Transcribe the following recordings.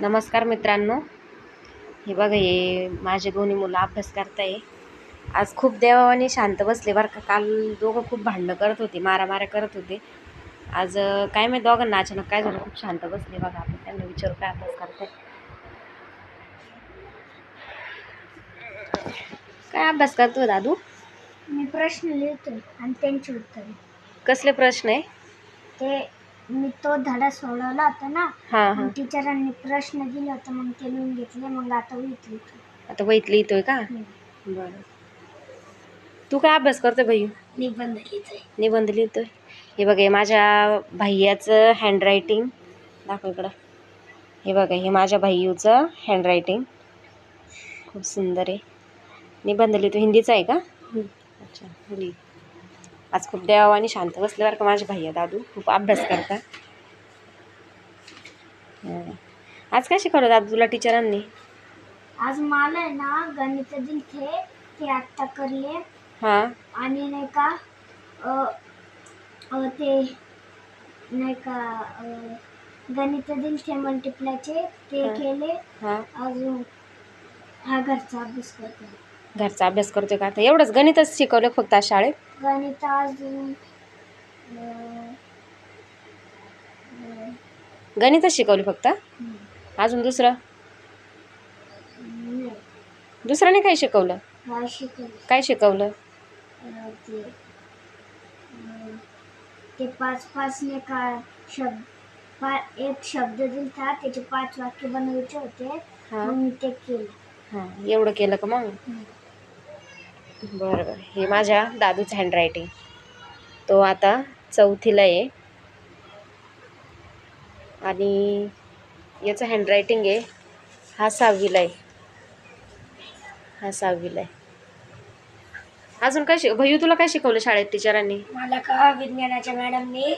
नमस्कार मित्रांनो, हे बघा हे माझे दोन्ही मुलं अभ्यास करताय. आज खूप देवावानी शांत बसले बरं का. काल दोघं खूप भांडणं करत होते, मारामाऱ्या करत होते. आज काय माहिती दोघांना अचानक काय झालं, खूप शांत बसले. बघा आपण त्यांना विचारू काय अभ्यास करताय. काय अभ्यास करतोय दादू? मी प्रश्न लिहितोय आणि त्यांची उत्तरे. कसले प्रश्न आहे ते मी तो धडा सोडवला होता ना. हां हां, टीचरांनी प्रश्न दिले होते, मग ते लिहून घेतले. मग आता वहीत लिहितोय. आता वहीत लिहितोय का? बरं. तू काय अभ्यास करतोय भाई? निबंध लिहितोय. निबंध लिहितोय. हे बघा हे माझ्या भाईयाचं हँडरायटिंग दाखव इकडं. हे बघा हे माझ्या भाईयूचं हँडरायटिंग खूप सुंदर आहे. निबंध लिहितो. हिंदीचा आहे का? अच्छा, लिही. आज खूप देवावानी शांत बसले बरं का माझे भैया दादू. खूप अभ्यास करता. आज काय शिकवलं दादू तुला टीचरांनी? आज मला आहे ना गणित दिले ते आत्ता करले. हां, आणि नाही का ते नाही का गणित दिले मल्टिप्लायचे ते केले. हां, अजून हा घरचा अभ्यास करतो. घरचा अभ्यास करतोय का? आता एवढंच गणितच शिकवलं फक्त आज शाळेत? गणित अजून गणितच शिकवलं फक्त? अजून दुसरं नाही काही शिकवलं? काय शिकवलं? ते 5-5 ने का शब्द एक शब्द दिलता, त्याचे 5 वाक्य बनवायचे होते. मग मी ते केलं. हां, एवढं केलं का मग? बरं बरं. हे माझ्या दादूचं हँडरायटिंग. तो आता 4थीला आहे आणि याचं हँडरायटिंग आहे हा 6वीला आहे. अजून काय भैयू तुला काय शिकवलं शाळेत टीचरांनी? मला का विज्ञानाच्या मॅडमनी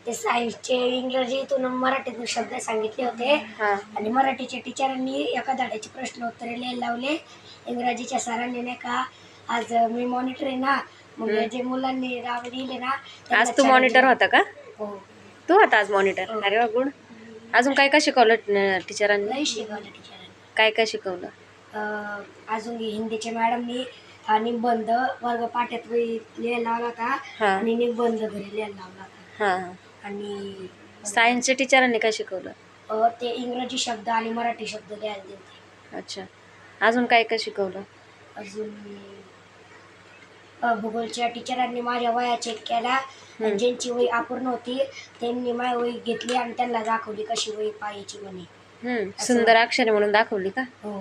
ते सायन्सचे इंग्रजीतून मराठीतून शब्द सांगितले होते. आणि मराठीच्या टीचरांनी एका धड्याचे प्रश्न उत्तरे लिहायला लावले. इंग्रजीच्या सरांनी नाही का आज मी मॉनिटर आहे ना, मग जे मुलांनी नाव लिहिले ना. आज तू मॉनिटर होता का? हो. तू होता आज मॉनिटर? अरे वा, गुड. अजून काय काय शिकवलं टीचरांनी? नाही शिकवलं टीचरांनी. काय काय शिकवलं? अजून हिंदीच्या मॅडमनी हा निबंध वर्ग पाठ्यात लिहायला लावला होता आणि निबंध घरी लिहायला लावला होता. हां. आणि सायन्सच्या टीचरांनी काय शिकवलं? ते इंग्रजी शब्द आणि मराठी शब्द लिहायला दिले. अच्छा. अजून काय काय शिकवलं? अजून भूगोलच्या टीचरांनी माझ्या वया चेक केला. ज्यांची वही अपूर्ण होती त्यांनी माझी वही घेतली आणि त्यांना दाखवली कशी वही पाहायची म्हणे. सुंदर अक्षरे म्हणून दाखवली का? हो.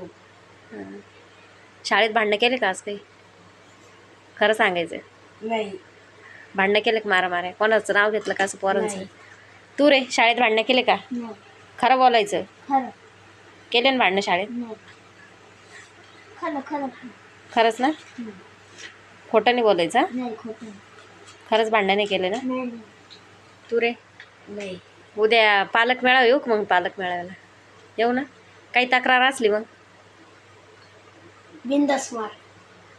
शाळेत भांडणं केले का आज काही? खरं सांगायचं. नाही. भांडणं केले का? मारामाऱ्या कोणाचं नाव घेतलं का असं पोरांचं? तू रे शाळेत भांडणं केले का? खरं बोलायचं. केले ना भांडणं शाळेत? खरंच ना? खोटं नाही बोलायचं? खरंच भांडण नाही केले ना? तू रे? नाही. उद्या पालक मेळावा येऊ का? मग पालक मेळाव्याला येऊ ना? काही तक्रार असली मग? बिंदास मार.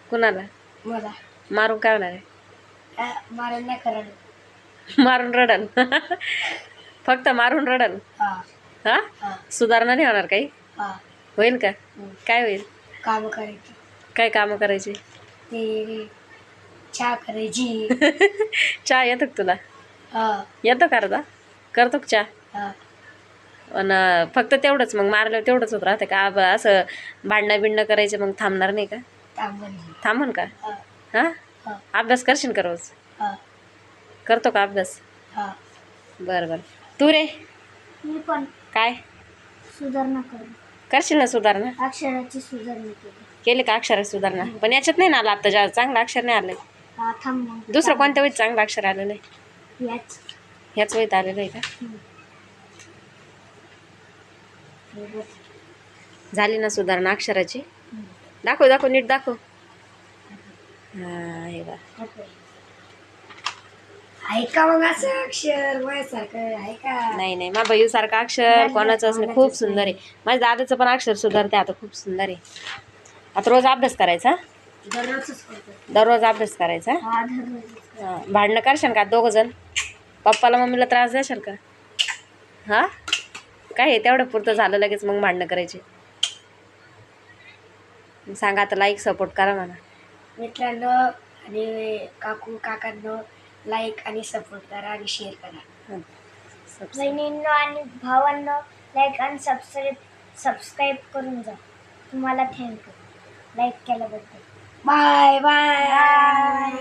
कुणाला? मला. मारून काय होणार आहे? मारून नाही करत. मारून रडल? फक्त मारून रडल? हा. सुधारणा नाही होणार काही? होईल का? काय होईल? काम करायची. काय कामं करायची? ते चहा करायची. चहा येतो का तुला? येतो करता? करतो का चहा? आणि फक्त तेवढंच मग मारलं तेवढंच होत राहते का? असं भांडणं बिंडणं करायचं मग थांबणार नाही का? थांबन का? हां. अभ्यास करशील का रोज? करतो का अभ्यास? बरं बरं. तू रे? मी पण. काय सुधारणा करशील ना? सुधारणा अक्षराची सुधारणा केली का? अक्षराची सुधारणा पण याच्यात नाही ना आलं आता. चांगलं अक्षर नाही आलंय. दुसरं कोणत्या वहीत चांगलं अक्षर आलेलं आहे? ह्याच वहीत आलेलं आहे का? झाली ना सुधारणा अक्षराची? दाखव नीट दाखव. हां, हे बघ. आहे का मग असं अक्षर वयासारखं आहे का? नाही मा भैयू सारखं अक्षर कोणाचंच नाही. खूप सुंदर आहे. माझ्या दादाचं पण अक्षर सुधारते आता. खूप सुंदर आहे. आता रोज अभ्यास करायचा? दररोज अभ्यास करायचा? भांडणं करशाल का दोघं जण? पप्पाला मम्मीला त्रास द्याशाल का? हां. काय आहे तेवढं पुरतं झालं लगेच मग भांडणं करायचे. सांगा आता लाईक सपोर्ट करा म्हणा. मित्रांनो आणि काकांनो लाईक आणि सपोर्ट करा आणि शेअर करा. बहिणींनो आणि भावांनो लाईक आणि सबस्क्राईब करून जा. तुम्हाला थँक्यू लाईक केल्याबद्दल. Bye bye.